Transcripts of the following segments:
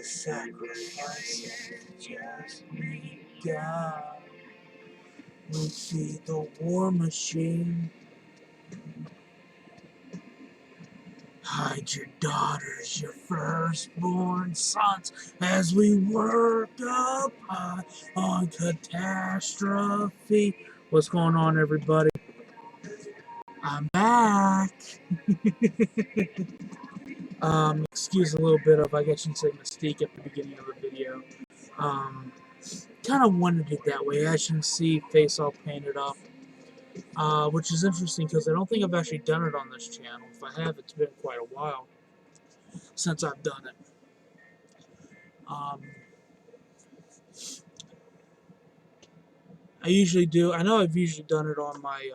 Sacrifice just begun. We see the war machine. Hide your daughters, your firstborn sons, as we work up high on catastrophe. What's going on, everybody? I'm back. Excuse a little bit of, I guess you can say, mystique at the beginning of the video. Kind of wanted it that way. As you can see, face all painted up. Which is interesting because I don't think I've actually done it on this channel. If I have, it's been quite a while since I've done it. I usually do. I know I've usually done it on my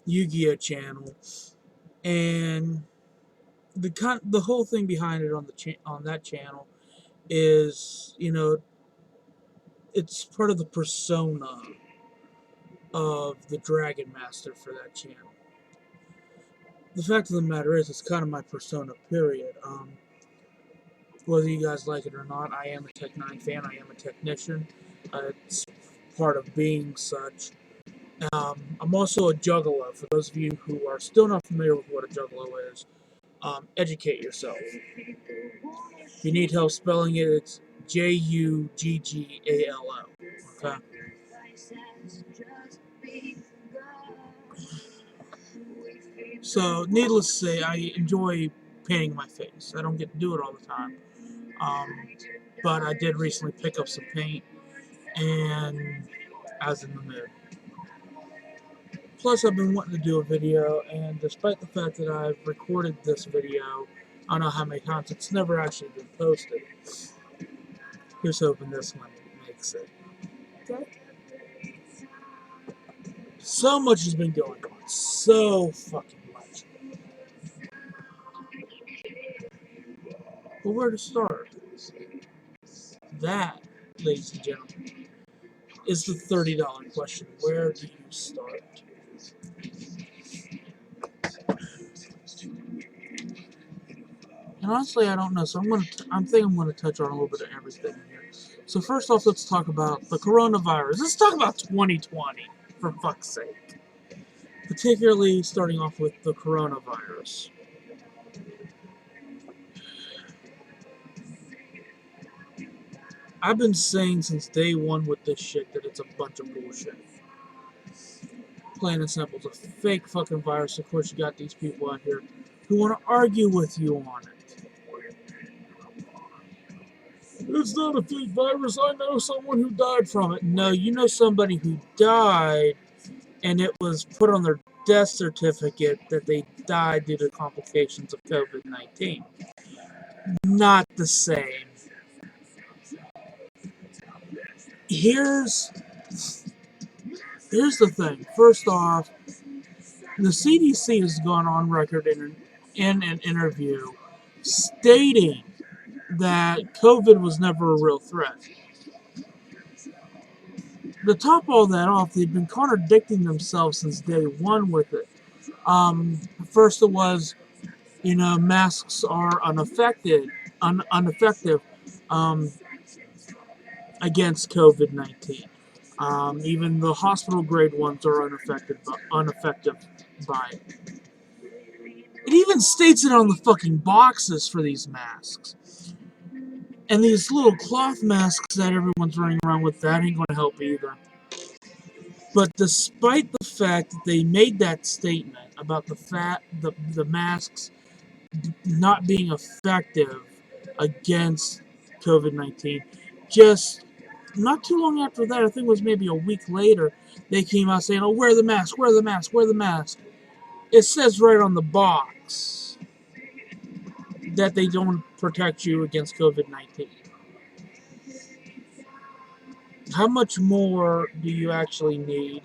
Yu-Gi-Oh channel, and the whole thing behind it on that channel is, you know, it's part of the persona of the Dragon Master for that channel. The fact of the matter is, it's kind of my persona, period. Whether you guys like it or not, I am a Tech 9 fan. I am a technician. It's part of being such. I'm also a juggalo. For those of you who are still not familiar with what a juggalo is, educate yourself. If you need help spelling it, it's Juggalo. Okay? So, needless to say, I enjoy painting my face. I don't get to do it all the time. But I did recently pick up some paint, and I was in the mood. Plus, I've been wanting to do a video, and despite the fact that I've recorded this video, I don't know how many times, it's never actually been posted. Here's hoping this one makes it. Okay. So much has been going on. So fucking much. But where to start? That, ladies and gentlemen, is the $30 question. Where do you start? And honestly, I don't know. So I think I'm gonna touch on a little bit of everything here. So first off, let's talk about the coronavirus. Let's talk about 2020, for fuck's sake. Particularly starting off with the coronavirus. I've been saying since day one with this shit that it's a bunch of bullshit. Plain and simple, it's a fake fucking virus. Of course, you got these people out here who want to argue with you on it. It's not a fake virus. I know someone who died from it. No, you know somebody who died, and it was put on their death certificate that they died due to complications of COVID-19. Not the same. Here's the thing. First off, the CDC has gone on record in an interview stating that COVID was never a real threat. To top all that off, they've been contradicting themselves since day one with it. First it was, you know, masks are ineffective against COVID-19. Even the hospital grade ones are ineffective by it. It even states it on the fucking boxes for these masks. And these little cloth masks that everyone's running around with, that ain't going to help either. But despite the fact that they made that statement about the masks not being effective against COVID-19, just not too long after that, I think it was maybe a week later, they came out saying, "Oh, wear the mask, wear the mask, wear the mask." It says right on the box that they don't protect you against COVID-19. How much more do you actually need?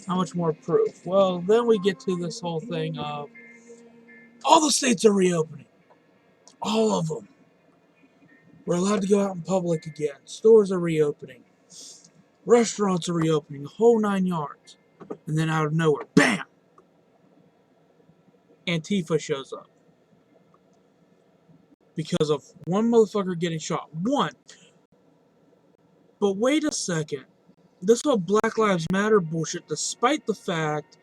How much more proof? Well, then we get to this whole thing of all the states are reopening. All of them. We're allowed to go out in public again. Stores are reopening. Restaurants are reopening. The whole 9 yards. And then out of nowhere, BAM! Antifa shows up. because of one motherfucker getting shot. One. But wait a second. This whole Black Lives Matter bullshit, despite the fact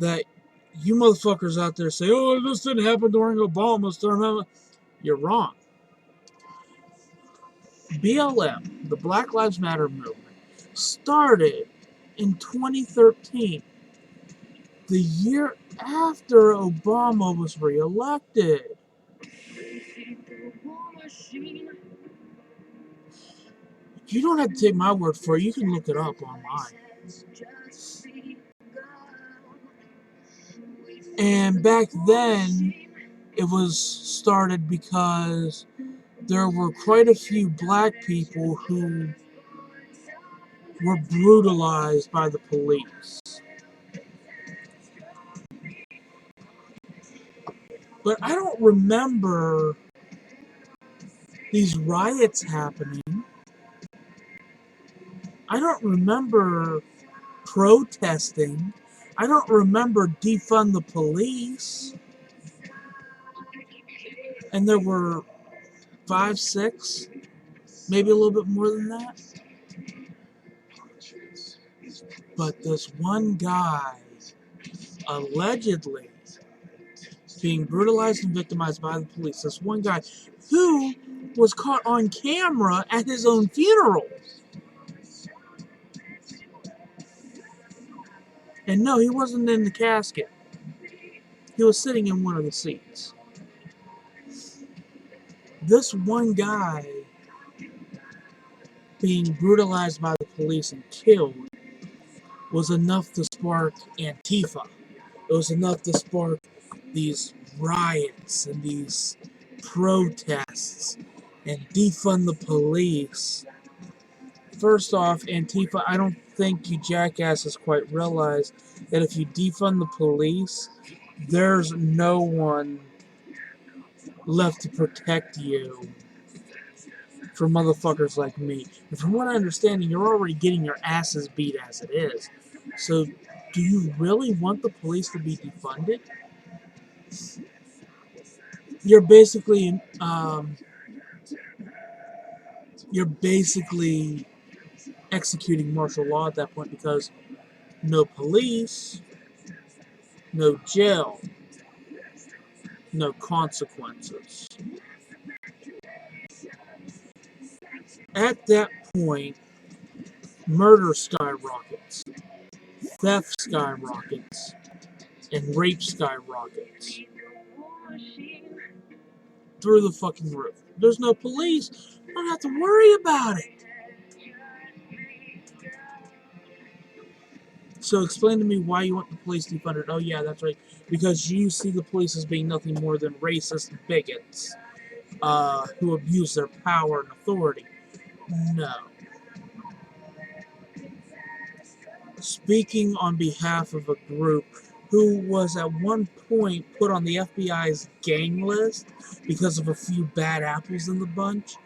that you motherfuckers out there say, oh, this didn't happen during Obama's term. You're wrong. BLM, the Black Lives Matter movement, started in 2013, the year after Obama was reelected. You don't have to take my word for it. You can look it up online. And back then, it was started because there were quite a few black people who were brutalized by the police. But I don't remember these riots happening. I don't remember protesting. I don't remember defund the police. And there were 5, 6, maybe a little bit more than that. But this one guy, allegedly being brutalized and victimized by the police, this one guy who was caught on camera at his own funeral. And no, he wasn't in the casket. He was sitting in one of the seats. This one guy being brutalized by the police and killed was enough to spark Antifa. It was enough to spark these riots and these protests and defund the police. First off, Antifa, I don't think you jackasses quite realize that if you defund the police, there's no one left to protect you from motherfuckers like me. And from what I understand, you're already getting your asses beat as it is. So, do you really want the police to be defunded? You're basically executing martial law at that point, because no police, no jail, no consequences. At that point, murder skyrockets, theft skyrockets, and rape skyrockets through the fucking roof. There's no police. I don't have to worry about it. So explain to me why you want the police defunded. Oh yeah, that's right. Because you see the police as being nothing more than racist bigots who abuse their power and authority. No. Speaking on behalf of a group who was at one point put on the FBI's gang list because of a few bad apples in the bunch.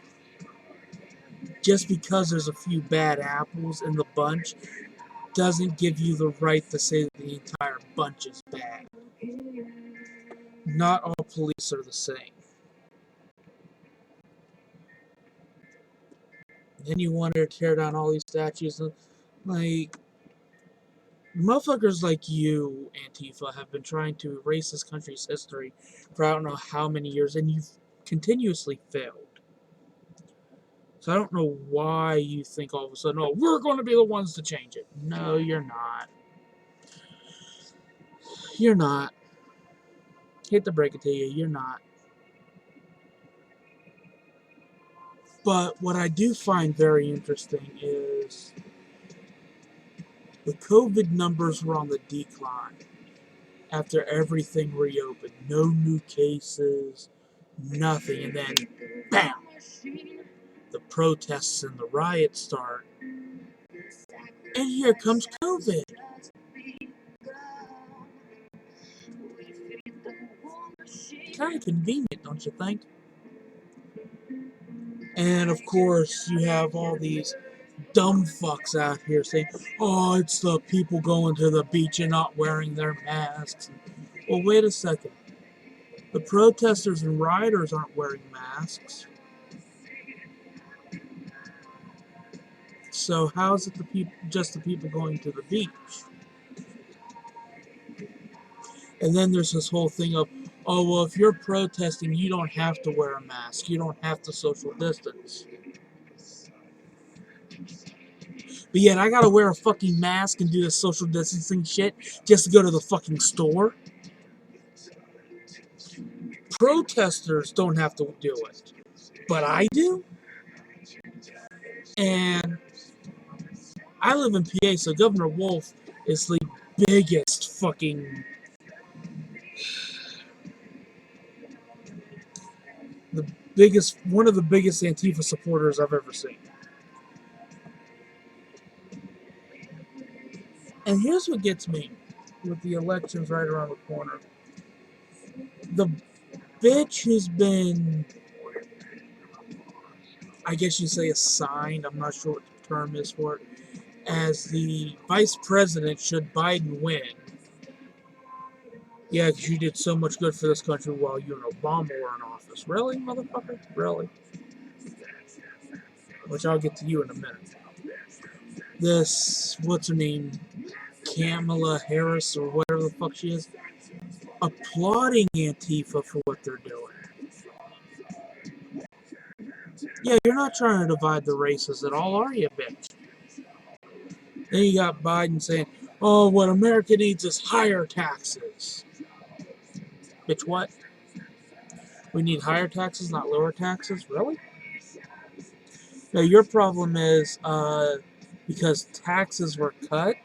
Just because there's a few bad apples in the bunch doesn't give you the right to say that the entire bunch is bad. Not all police are the same. Then you want to tear down all these statues. Like, motherfuckers like you, Antifa, have been trying to erase this country's history for I don't know how many years, and you've continuously failed. So I don't know why you think all of a sudden, oh, we're going to be the ones to change it. No, you're not. You're not. Hate to break it to you, you're not. But what I do find very interesting is the COVID numbers were on the decline after everything reopened. No new cases, nothing. And then, bam! The protests and the riots start. And here comes COVID. Kind of convenient, don't you think? And of course, you have all these dumb fucks out here saying, oh, it's the people going to the beach and not wearing their masks. Well, wait a second. The protesters and rioters aren't wearing masks. So how is it just the people going to the beach? And then there's this whole thing of, oh, well, if you're protesting, you don't have to wear a mask. You don't have to social distance. But yet I gotta wear a fucking mask and do this social distancing shit just to go to the fucking store. Protesters don't have to do it. But I do? And I live in PA, so Governor Wolf is the biggest fucking... one of the biggest Antifa supporters I've ever seen. And here's what gets me with the elections right around the corner. The bitch who's been, I guess you say assigned, I'm not sure what the term is for it, as the vice president should Biden win. Yeah, because you did so much good for this country while you and Obama were in office. Really, motherfucker? Really? Which I'll get to you in a minute. This, what's her name? Kamala Harris, or whatever the fuck she is, applauding Antifa for what they're doing. Yeah, you're not trying to divide the races at all, are you, bitch? Then you got Biden saying, oh, what America needs is higher taxes. Bitch, what? We need higher taxes, not lower taxes? Really? No, your problem is, because taxes were cut,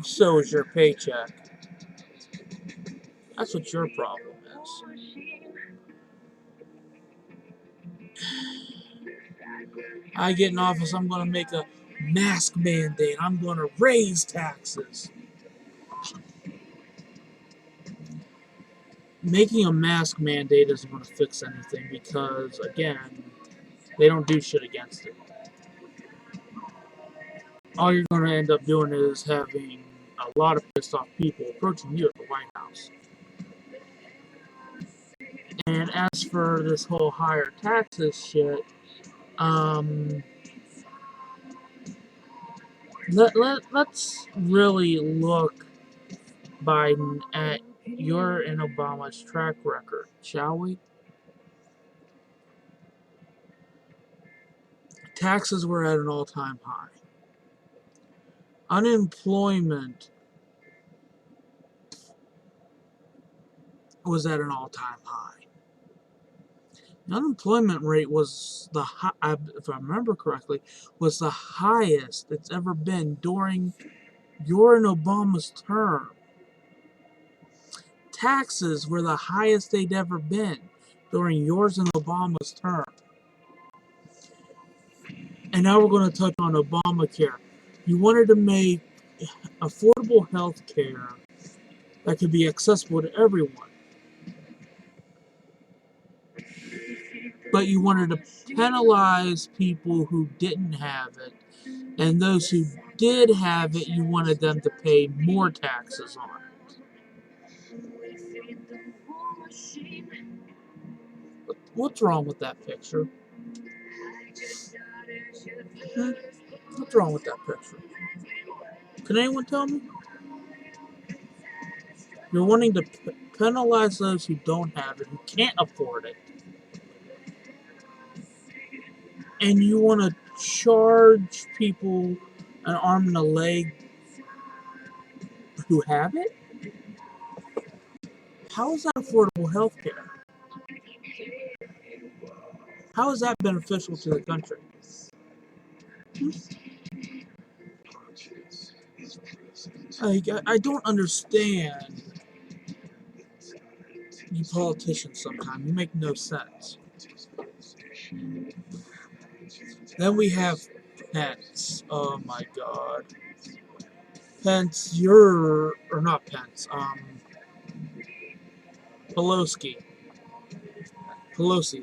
so is your paycheck. That's what your problem is. I get in office, I'm going to make a mask mandate. I'm going to raise taxes. Making a mask mandate isn't going to fix anything because, again, they don't do shit against it. All you're going to end up doing is having a lot of pissed off people approaching you at the White House. And as for this whole higher taxes shit, let's really look, Biden, at your and Obama's track record, shall we? Taxes were at an all-time high. Unemployment was at an all-time high. The unemployment rate was if I remember correctly, was the highest it's ever been during your and Obama's term. Taxes were the highest they'd ever been during yours and Obama's term. And now we're going to touch on Obamacare. You wanted to make affordable health care that could be accessible to everyone. But you wanted to penalize people who didn't have it. And those who did have it, you wanted them to pay more taxes on it. What's wrong with that picture? What's wrong with that picture? Can anyone tell me? You're wanting to penalize those who don't have it, who can't afford it. And you want to charge people an arm and a leg who have it? How is that affordable health care? How is that beneficial to the country? I don't understand you politicians sometimes. You make no sense. Then we have Pence. Oh my god. Pence, or not Pence, Pelosi,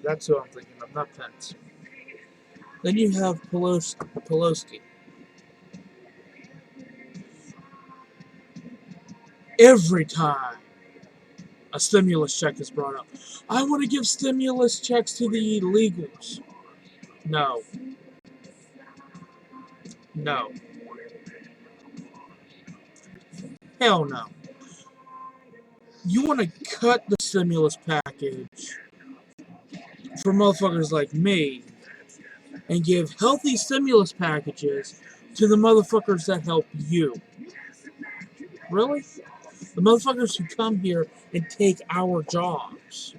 that's who I'm thinking of, not Pence. Then you have Pelosi. Every time a stimulus check is brought up. I want to give stimulus checks to the illegals. No. No. Hell no. You want to cut the stimulus package for motherfuckers like me and give healthy stimulus packages to the motherfuckers that help you. Really? The motherfuckers who come here and take our jobs.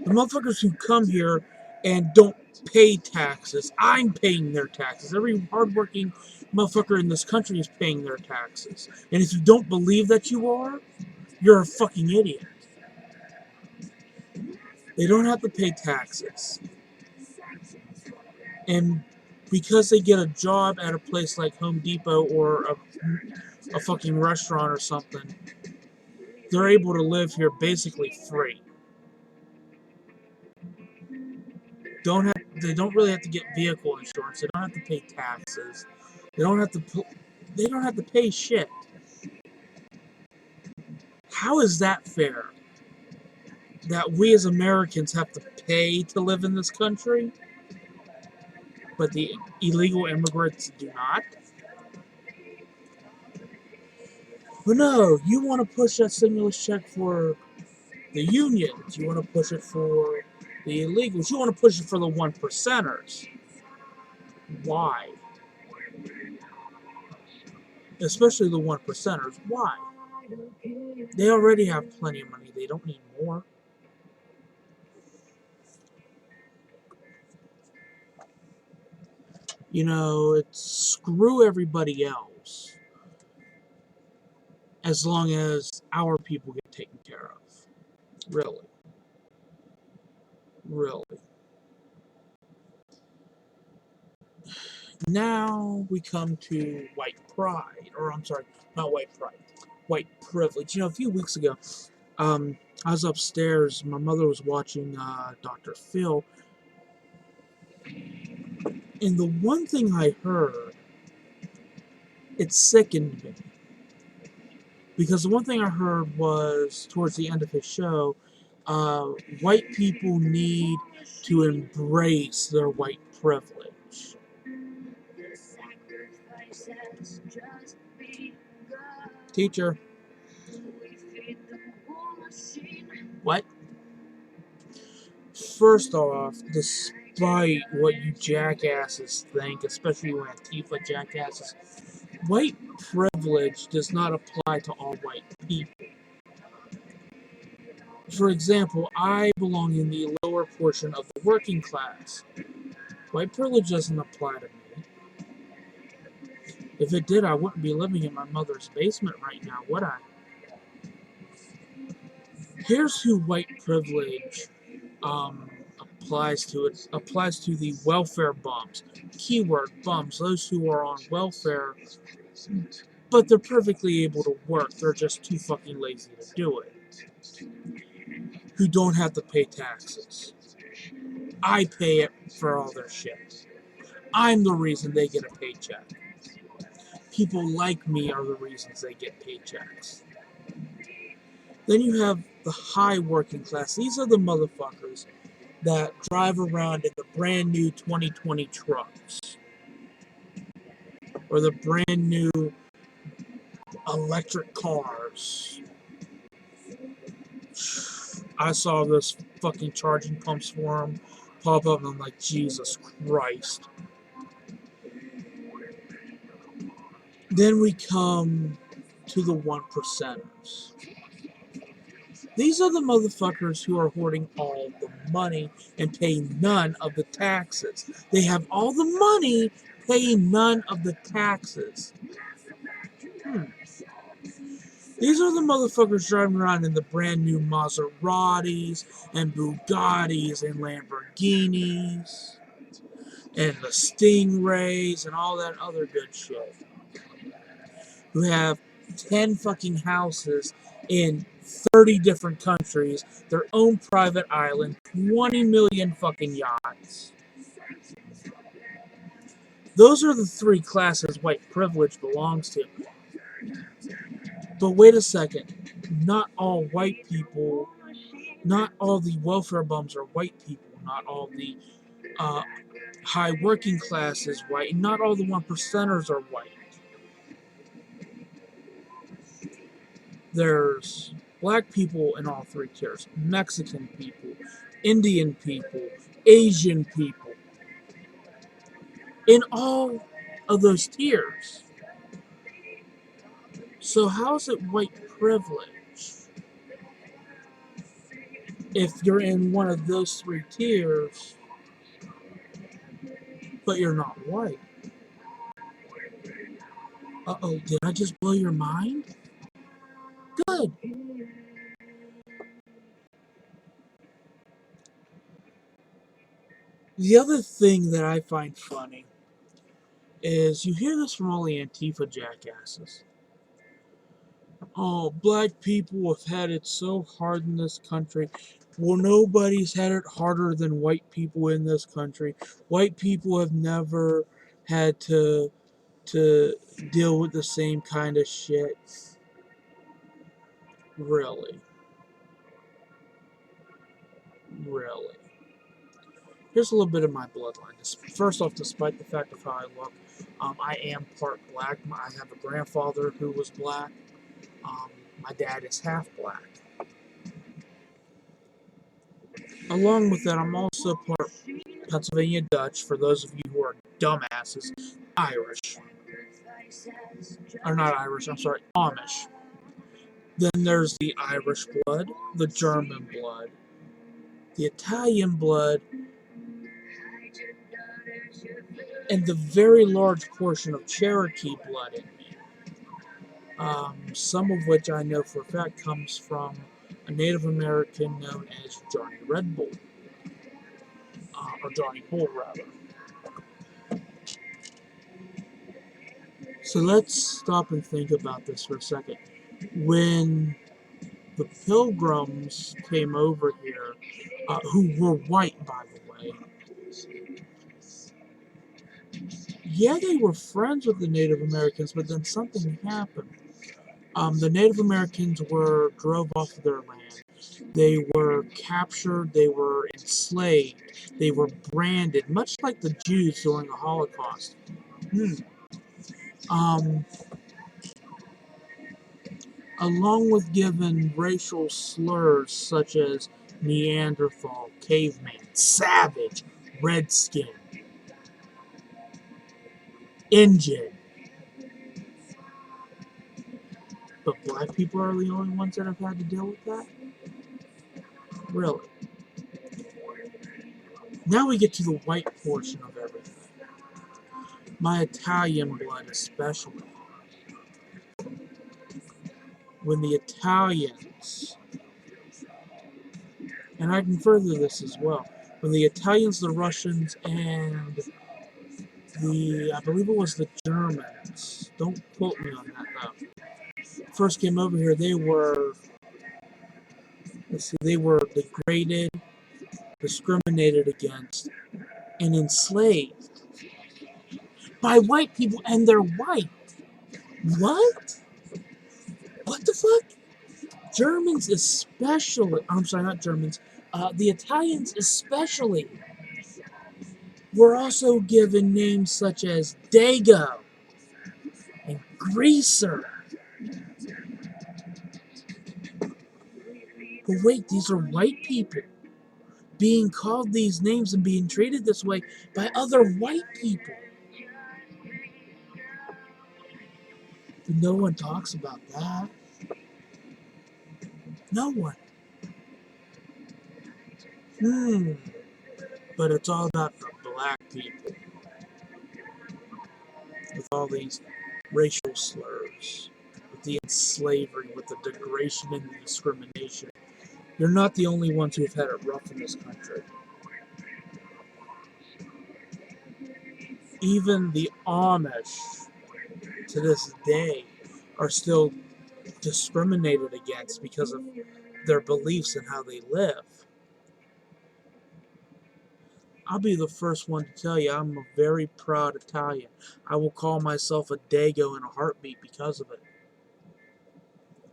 The motherfuckers who come here and don't pay taxes. I'm paying their taxes. Every hardworking motherfucker in this country is paying their taxes. And if you don't believe that you are, you're a fucking idiot. They don't have to pay taxes. And because they get a job at a place like Home Depot or a fucking restaurant or something, they're able to live here basically free. They don't really have to get vehicle insurance. They don't have to pay taxes. They don't have to pay shit. How is that fair? That we as Americans have to pay to live in this country, but the illegal immigrants do not? But no, you want to push that stimulus check for the unions. You want to push it for the illegals. You want to push it for the one percenters. Why? Especially the one percenters. Why? They already have plenty of money. They don't need more. You know, it's screw everybody else as long as our people get taken care of. Really. Really. Now we come to white pride. Or, I'm sorry, not white pride. White privilege. You know, a few weeks ago, I was upstairs. My mother was watching Dr. Phil. And the one thing I heard, it sickened me. Because the one thing I heard was, towards the end of his show, white people need to embrace their white privilege. Teacher. What? First off, despite what you jackasses think, especially you Antifa jackasses, white privilege does not apply to all white people. For example, I belong in the lower portion of the working class. White privilege doesn't apply to me. If it did, I wouldn't be living in my mother's basement right now, would I? Here's who white privilege applies to. It applies to the welfare bums. Keyword bums, those who are on welfare, but they're perfectly able to work. They're just too fucking lazy to do it. Who don't have to pay taxes. I pay it for all their shit. I'm the reason they get a paycheck. People like me are the reasons they get paychecks. Then you have the high working class. These are the motherfuckers that drive around in the brand new 2020 trucks. Or the brand new electric cars. I saw this fucking charging pumps for them pop up and I'm like, Jesus Christ. Then we come to the one percenters. These are the motherfuckers who are hoarding all the money and paying none of the taxes. They have all the money, paying none of the taxes. These are the motherfuckers driving around in the brand new Maseratis and Bugattis and Lamborghinis and the Stingrays and all that other good shit. Who have 10 fucking houses in 30 different countries, their own private island, 20 million fucking yachts. Those are the three classes white privilege belongs to. But wait a second. Not all white people, not all the welfare bums are white people. Not all the uh, high working class is white. And not all the 1%ers are white. There's black people in all three tiers. Mexican people, Indian people, Asian people. In all of those tiers. So how is it white privilege if you're in one of those three tiers, but you're not white? Uh-oh, did I just blow your mind? Good. The other thing that I find funny is you hear this from all the Antifa jackasses. Oh, black people have had it so hard in this country. Well, nobody's had it harder than white people in this country. White people have never had to deal with the same kind of shit. Really? Really? Here's a little bit of my bloodline. First off, despite the fact of how I look, I am part black. I have a grandfather who was black. My dad is half black. Along with that, I'm also part Pennsylvania Dutch, for those of you who are dumbasses. Irish. Or not Irish, I'm sorry, Amish. Then there's the Irish blood, the German blood, the Italian blood, and the very large portion of Cherokee blood in me. Some of which I know for a fact comes from a Native American known as Johnny Red Bull. Or Johnny Bull, rather. So let's stop and think about this for a second. When the Pilgrims came over here, who were white, by the way, yeah, they were friends with the Native Americans, but then something happened. The Native Americans were drove off of their land. They were captured. They were enslaved. They were branded, much like the Jews during the Holocaust. Um, Along with given racial slurs such as Neanderthal, caveman, savage, redskin, Injun. But black people are the only ones that have had to deal with that? Really? Now we get to the white portion of everything. My Italian blood especially. When the Italians, and I can further this as well, when the Italians, the Russians, and I believe it was the Germans, don't quote me on that though, first came over here, they were degraded, discriminated against, and enslaved by white people, and they're white. What? What the fuck? Germans especially, I'm sorry, not Germans, the Italians especially, were also given names such as Dago and Greaser. But wait, these are white people being called these names and being treated this way by other white people. But no one talks about that. No one. But it's all about the black people. With all these racial slurs, with the slavery, with the degradation and the discrimination. You're not the only ones who've had it rough in this country. Even the Amish, to this day, are still discriminated against because of their beliefs and how they live. I'll be the first one to tell you I'm a very proud Italian. I will call myself a Dago in a heartbeat because of it.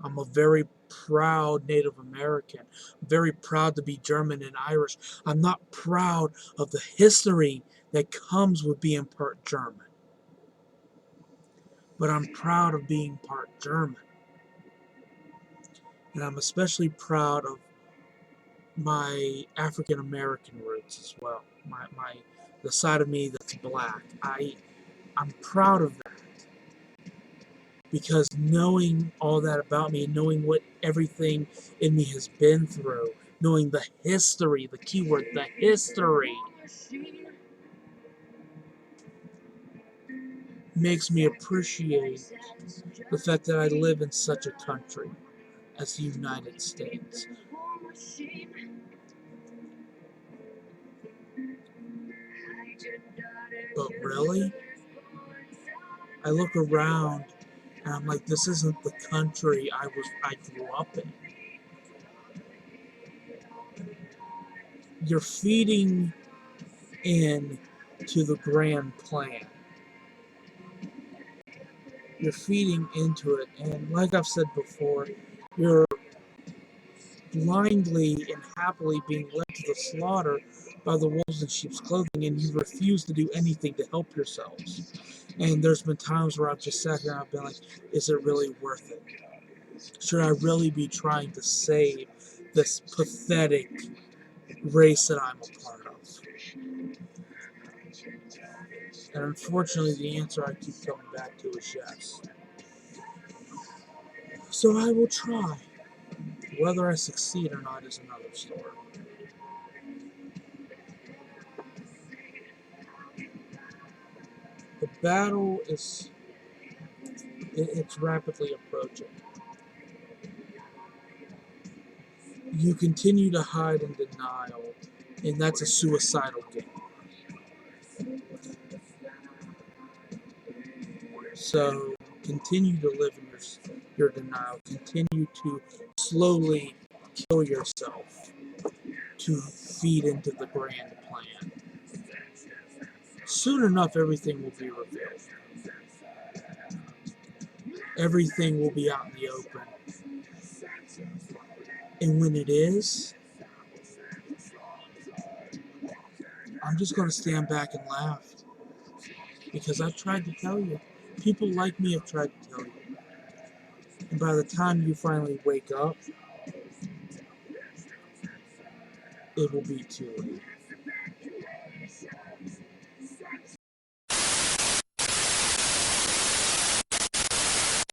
I'm a very proud Native American. I'm very proud to be German and Irish. I'm not proud of the history that comes with being part German. But I'm proud of being part German. And I'm especially proud of my African American roots as well. The side of me that's black. I'm proud of that. Because knowing all that about me, knowing what everything in me has been through, knowing the history, the keyword, the history, makes me appreciate the fact that I live in such a country as the United States. But really, I look around and I'm like, this isn't the country I grew up in. You're feeding in to the grand plan. You're feeding into it, and like I've said before, you're blindly and happily being led to the slaughter by the wolves in sheep's clothing, and you refuse to do anything to help yourselves. And there's been times where I've just sat here and I've been like, is it really worth it? Should I really be trying to save this pathetic race that I'm a part of? And unfortunately, the answer I keep coming back to is yes. So I will try. Whether I succeed or not is another story. The battle it's rapidly approaching. You continue to hide in denial, and that's a suicidal game. So continue to live in your denial. Continue to slowly kill yourself to feed into the grand plan. Soon enough, everything will be revealed. Everything will be out in the open. And when it is, I'm just going to stand back and laugh. Because I've tried to tell you. People like me have tried to tell you. And by the time you finally wake up, it will be too late.